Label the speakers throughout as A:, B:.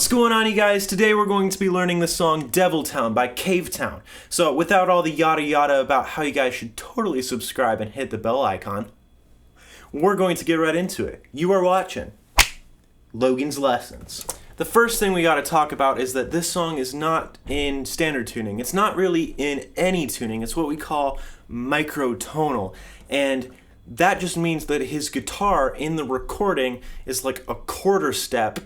A: What's going on, you guys? Today we're going to be learning the song Cavetown by Cavetown. So without all the yada yada about how you guys should totally subscribe and hit the bell icon, we're going to get right into it. You are watching Logan's Lessons. The first thing we got to talk about is that this song is not in standard tuning. It's not really in any tuning. It's what we call microtonal. And that just means that his guitar in the recording is like a quarter step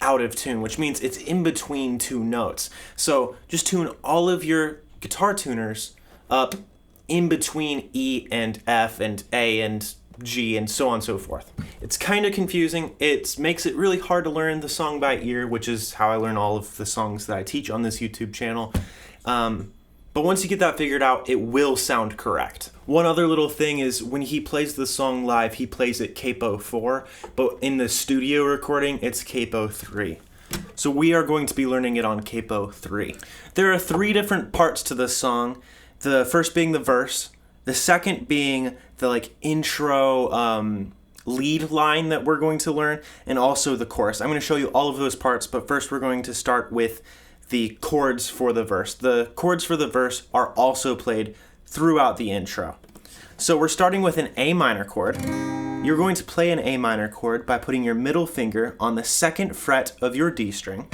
A: out of tune, which means it's in between two notes. So just tune all of your guitar tuners up in between E and F and A and G and so on and so forth. It's kind of confusing. It makes it really hard to learn the song by ear, which is how I learn all of the songs that I teach on this YouTube channel. But once you get that figured out, it will sound correct. One other little thing is when he plays the song live, he plays it capo 4, but in the studio recording, it's capo 3. So we are going to be learning it on capo 3. There are 3 different parts to this song. The first being the verse, the second being the intro lead line that we're going to learn, and also the chorus. I'm going to show you all of those parts, but first we're going to start with the chords for the verse. The chords for the verse are also played throughout the intro. So we're starting with an A minor chord. You're going to play an A minor chord by putting your middle finger on the 2nd fret of your D string.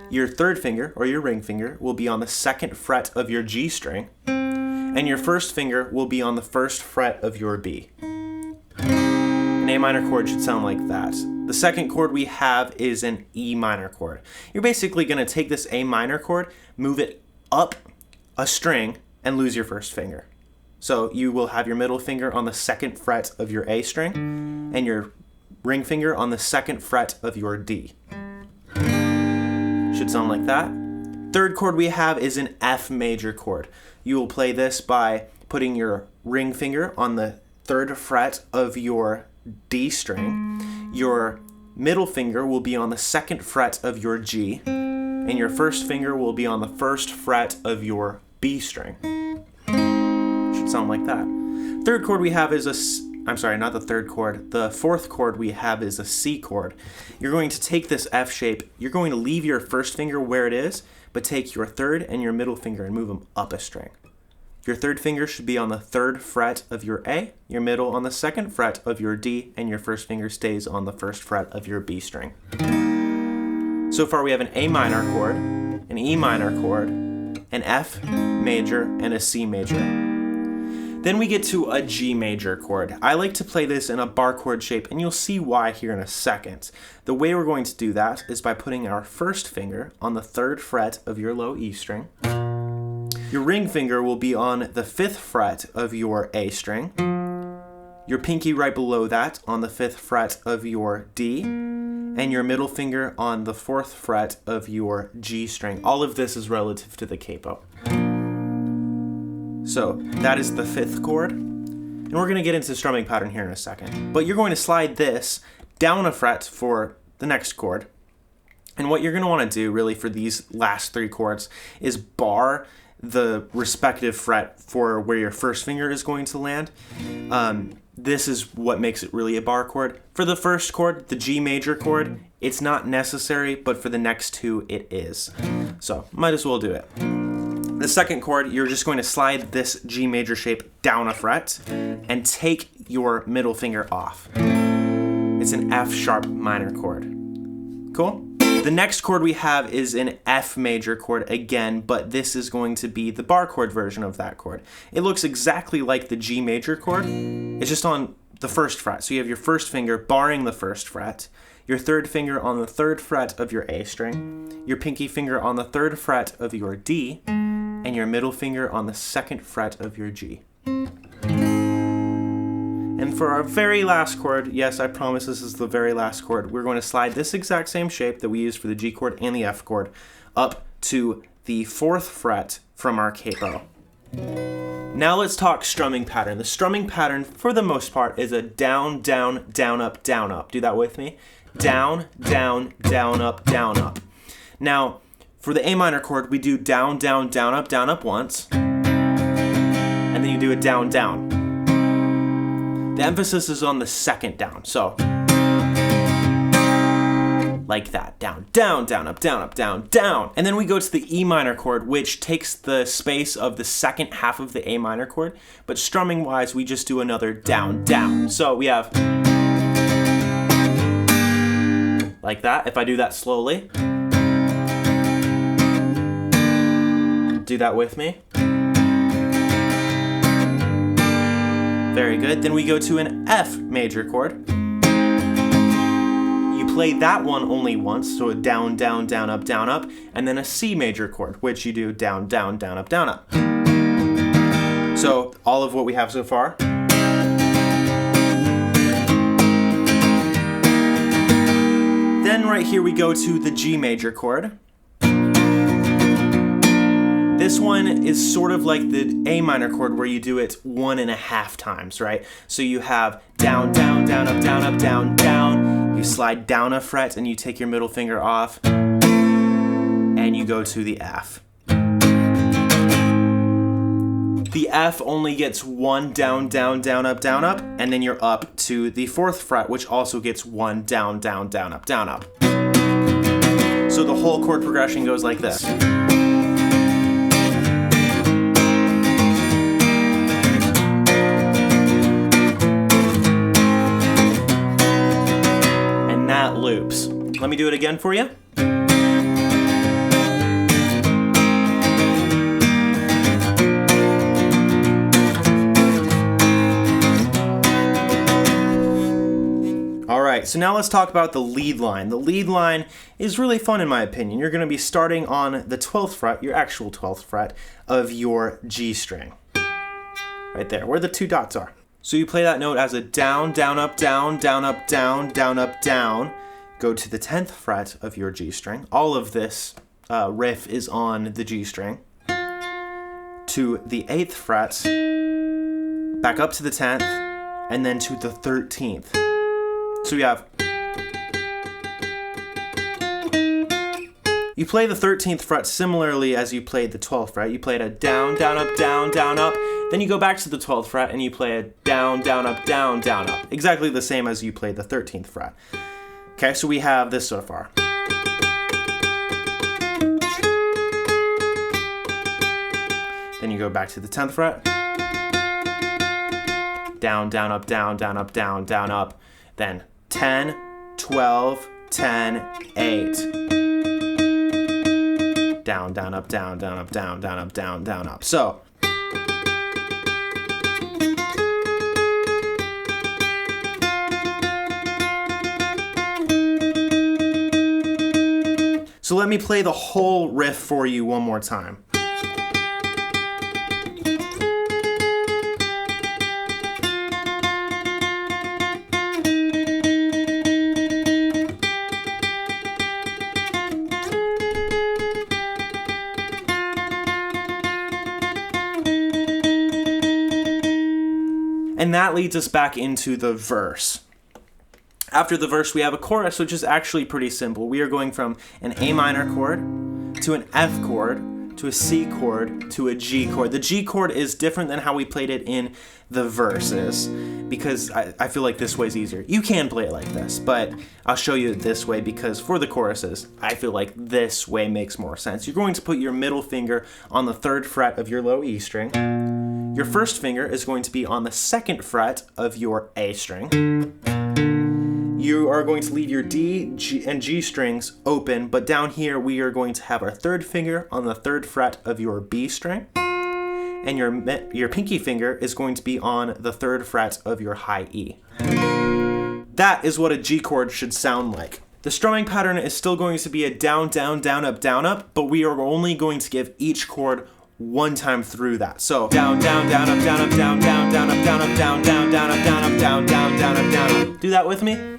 A: Your 3rd finger, or your ring finger, will be on the 2nd fret of your G string. And your 1st finger will be on the 1st fret of your B. An A minor chord should sound like that. The second chord we have is an E minor chord. You're basically going to take this A minor chord, move it up a string, and lose your 1st finger. So you will have your middle finger on the 2nd fret of your A string, and your ring finger on the 2nd fret of your D. Should sound like that. Third chord we have is an F major chord. You will play this by putting your ring finger on the 3rd fret of your D string. Your middle finger will be on the 2nd fret of your G, and your 1st finger will be on the 1st fret of your B string. Should sound like that. Third chord we have is the 4th chord we have is a C chord. You're going to take this F shape, you're going to leave your 1st finger where it is, but take your 3rd and your middle finger and move them up a string. Your 3rd finger should be on the 3rd fret of your A, your middle on the 2nd fret of your D, and your 1st finger stays on the 1st fret of your B string. So far we have an A minor chord, an E minor chord, an F major, and a C major. Then we get to a G major chord. I like to play this in a bar chord shape, and you'll see why here in a second. The way we're going to do that is by putting our 1st finger on the 3rd fret of your low E string. Your ring finger will be on the 5th fret of your A string. Your pinky right below that on the 5th fret of your D. And your middle finger on the 4th fret of your G string. All of this is relative to the capo. So that is the 5th chord. And we're going to get into the strumming pattern here in a second. But you're going to slide this down a fret for the next chord. And what you're going to want to do really for these last 3 chords is bar the respective fret for where your 1st finger is going to land. This is what makes it really a bar chord. For the 1st chord, the G major chord, it's not necessary, but for the next 2, it is. So might as well do it. The 2nd chord, you're just going to slide this G major shape down a fret and take your middle finger off. It's an F sharp minor chord. Cool? The next chord we have is an F major chord again, but this is going to be the bar chord version of that chord. It looks exactly like the G major chord. It's just on the 1st fret. So you have your 1st finger barring the 1st fret, your 3rd finger on the 3rd fret of your A string, your pinky finger on the 3rd fret of your D, and your middle finger on the 2nd fret of your G. And for our very last chord, yes, I promise this is the very last chord, we're going to slide this exact same shape that we used for the G chord and the F chord up to the 4th fret from our capo. Now let's talk strumming pattern. The strumming pattern, for the most part, is a down, down, down, up, down, up. Do that with me. Down, down, down, up, down, up. Now, for the A minor chord, we do down, down, down, up once. And then you do a down, down. The emphasis is on the 2nd down. So like that. Down, down, down, up, down, down. And then we go to the E minor chord, which takes the space of the second half of the A minor chord, but strumming wise, we just do another down, down. So we have like that. If I do that slowly, do that with me. Very good. Then we go to an F major chord. You play that one only once, so a down, down, down, up, and then a C major chord, which you do down, down, down, up, down, up. So all of what we have so far. Then right here we go to the G major chord. This one is sort of like the A minor chord where you do it 1.5 times, right? So you have down, down, down, up, down, down. You slide down a fret and you take your middle finger off and you go to the F. The F only gets one down, down, down, up, and then you're up to the 4th fret, which also gets one down, down, down, up. So the whole chord progression goes like this. Loops. Let me do it again for you. All right, so now let's talk about the lead line. The lead line is really fun in my opinion. You're going to be starting on the 12th fret, your actual 12th fret of your G string. Right there, where the 2 dots are. So you play that note as a down, down, up, down, down, up, down, down, up, down. Go to the 10th fret of your G string. All of this riff is on the G string. To the 8th fret, back up to the 10th, and then to the 13th. So we have... You play the 13th fret similarly as you played the 12th fret. You played a down, down, up, down, down, up. Then you go back to the 12th fret and you play a down, down, up, down, down, up. Exactly the same as you played the 13th fret. Okay, so we have this so far. Then you go back to the 10th fret. Down, down, up, down, down, up, down, down, up. Then 10, 12, 10, 8. Down, down, up, down, down, up, down, down, up, down, down, up. So let me play the whole riff for you one more time. And that leads us back into the verse. After the verse, we have a chorus, which is actually pretty simple. We are going from an A minor chord to an F chord to a C chord to a G chord. The G chord is different than how we played it in the verses because I feel like this way is easier. You can play it like this, but I'll show you this way because for the choruses, I feel like this way makes more sense. You're going to put your middle finger on the 3rd fret of your low E string. Your first finger is going to be on the 2nd fret of your A string. You are going to leave your D, G, and G strings open, but down here we are going to have our 3rd finger on the 3rd fret of your B string, and your pinky finger is going to be on the 3rd fret of your high E. That is what a G chord should sound like. The strumming pattern is still going to be a down, down, down, up, but we are only going to give each chord one time through that. So down, down, down, up, down, up, down, down, down, up, down, up, down, down, down, up, down, up, down, down, down, up, down, up. Do that with me.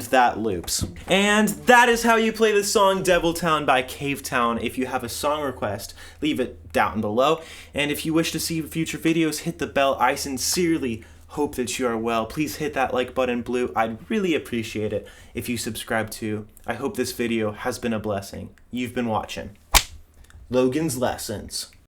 A: That loops. And that is how you play the song Deviltown by Cavetown. If you have a song request, leave it down below. And if you wish to see future videos, hit the bell. I sincerely hope that you are well. Please hit that like button blue. I'd really appreciate it if you subscribe to I hope this video has been a blessing. You've been watching Logan's Lessons.